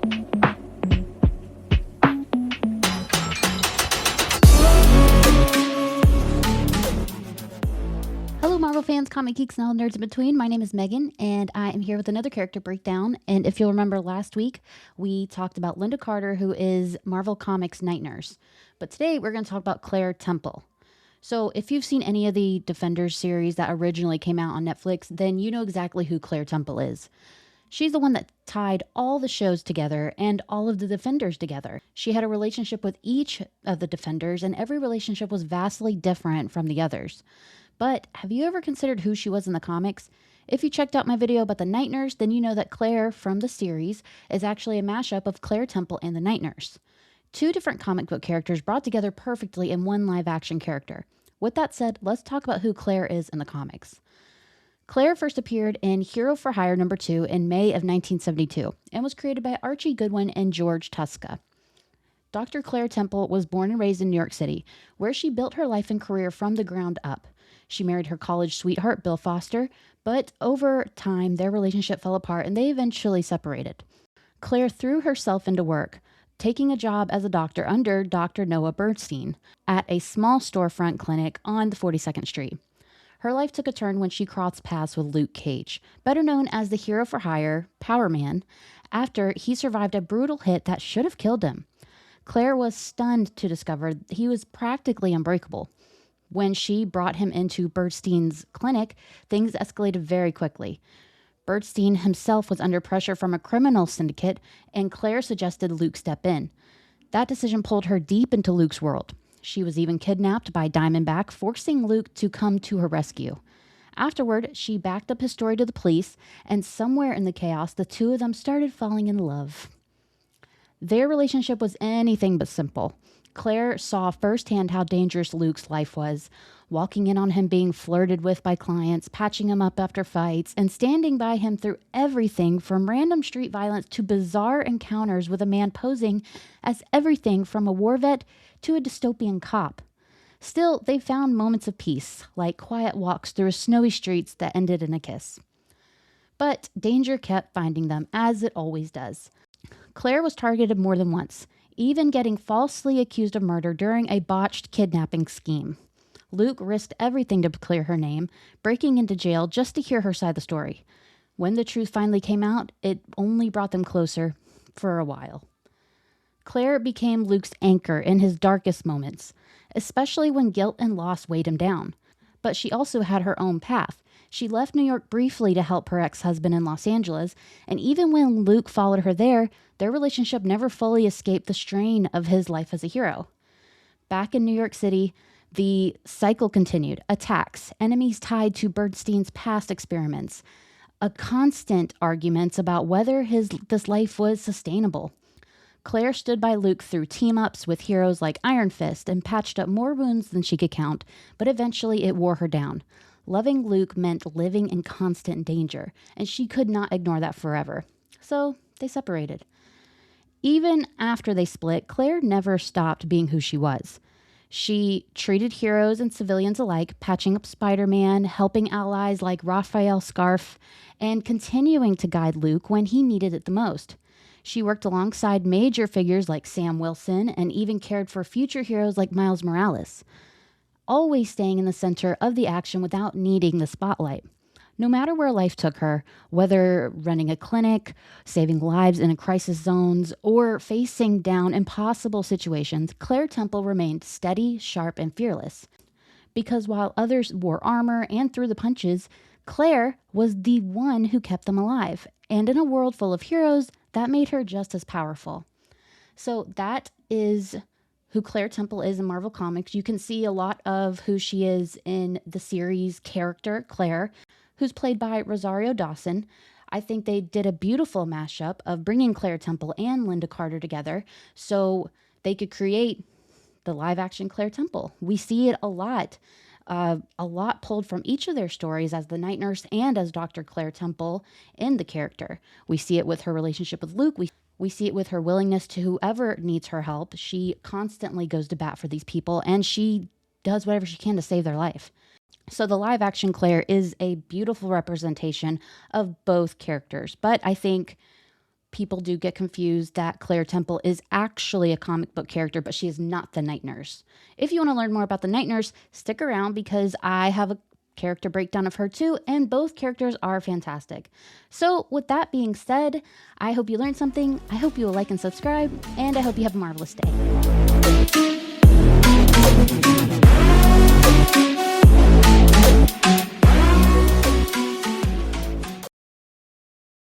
Hello, Marvel fans, comic geeks, and all nerds in between. My name is Megan, and I am here with another character breakdown. And if you'll remember last week, we talked about Linda Carter, who is Marvel Comics' Night Nurse. But today, we're going to talk about Claire Temple. So if you've seen any of the Defenders series that originally came out on Netflix, then you know exactly who Claire Temple is. She's the one that tied all the shows together and all of the Defenders together. She had a relationship with each of the Defenders, and every relationship was vastly different from the others. But have you ever considered who she was in the comics? If you checked out my video about the Night Nurse, then you know that Claire from the series is actually a mashup of Claire Temple and the Night Nurse. Two different comic book characters brought together perfectly in one live action character. With that said, let's talk about who Claire is in the comics. Claire first appeared in Hero for Hire number 2 in May of 1972 and was created by Archie Goodwin and George Tuska. Dr. Claire Temple was born and raised in New York City, where she built her life and career from the ground up. She married her college sweetheart, Bill Foster, but over time, their relationship fell apart and they eventually separated. Claire threw herself into work, taking a job as a doctor under Dr. Noah Bernstein at a small storefront clinic on the 42nd Street. Her life took a turn when she crossed paths with Luke Cage, better known as the Hero for Hire, Power Man, after he survived a brutal hit that should have killed him. Claire was stunned to discover he was practically unbreakable. When she brought him into Bernstein's clinic, things escalated very quickly. Bernstein himself was under pressure from a criminal syndicate, and Claire suggested Luke step in. That decision pulled her deep into Luke's world. She was even kidnapped by Diamondback, forcing Luke to come to her rescue. Afterward, she backed up his story to the police, and somewhere in the chaos, the two of them started falling in love. Their relationship was anything but simple. Claire saw firsthand how dangerous Luke's life was, walking in on him being flirted with by clients, patching him up after fights, and standing by him through everything from random street violence to bizarre encounters with a man posing as everything from a war vet to a dystopian cop. Still, they found moments of peace, like quiet walks through snowy streets that ended in a kiss. But danger kept finding them, as it always does. Claire was targeted more than once, even getting falsely accused of murder during a botched kidnapping scheme. Luke risked everything to clear her name, breaking into jail just to hear her side of the story. When the truth finally came out, it only brought them closer for a while. Claire became Luke's anchor in his darkest moments, especially when guilt and loss weighed him down. But she also had her own path. She left New York briefly to help her ex-husband in Los Angeles, and even when Luke followed her there, their relationship never fully escaped the strain of his life as a hero. Back in New York City, the cycle continued. Attacks, enemies tied to Bernstein's past experiments, a constant arguments about whether this life was sustainable. Claire stood by Luke through team-ups with heroes like Iron Fist and patched up more wounds than she could count, but eventually it wore her down. Loving Luke meant living in constant danger, and she could not ignore that forever. So they separated. Even after they split, Claire never stopped being who she was. She treated heroes and civilians alike, patching up Spider-Man, helping allies like Raphael Scarf, and continuing to guide Luke when he needed it the most. She worked alongside major figures like Sam Wilson and even cared for future heroes like Miles Morales, always staying in the center of the action without needing the spotlight. No matter where life took her, whether running a clinic, saving lives in crisis zones, or facing down impossible situations, Claire Temple remained steady, sharp, and fearless. Because while others wore armor and threw the punches, Claire was the one who kept them alive. And in a world full of heroes, that made her just as powerful. So that is who Claire Temple is in Marvel Comics. You can see a lot of who she is in the series character, Claire, who's played by Rosario Dawson. I think they did a beautiful mashup of bringing Claire Temple and Linda Carter together so they could create the live-action Claire Temple. We see it a lot pulled from each of their stories as the Night Nurse and as Dr. Claire Temple in the character. We see it with her relationship with Luke. We see it with her willingness to whoever needs her help. She constantly goes to bat for these people, and she does whatever she can to save their life. So the live action Claire is a beautiful representation of both characters. But I think people do get confused that Claire Temple is actually a comic book character, but she is not the Night Nurse. If you want to learn more about the Night Nurse, stick around because I have a character breakdown of her too, and both characters are fantastic. So with that being said, I hope you learned something, I hope you will like and subscribe, and I hope you have a marvelous day.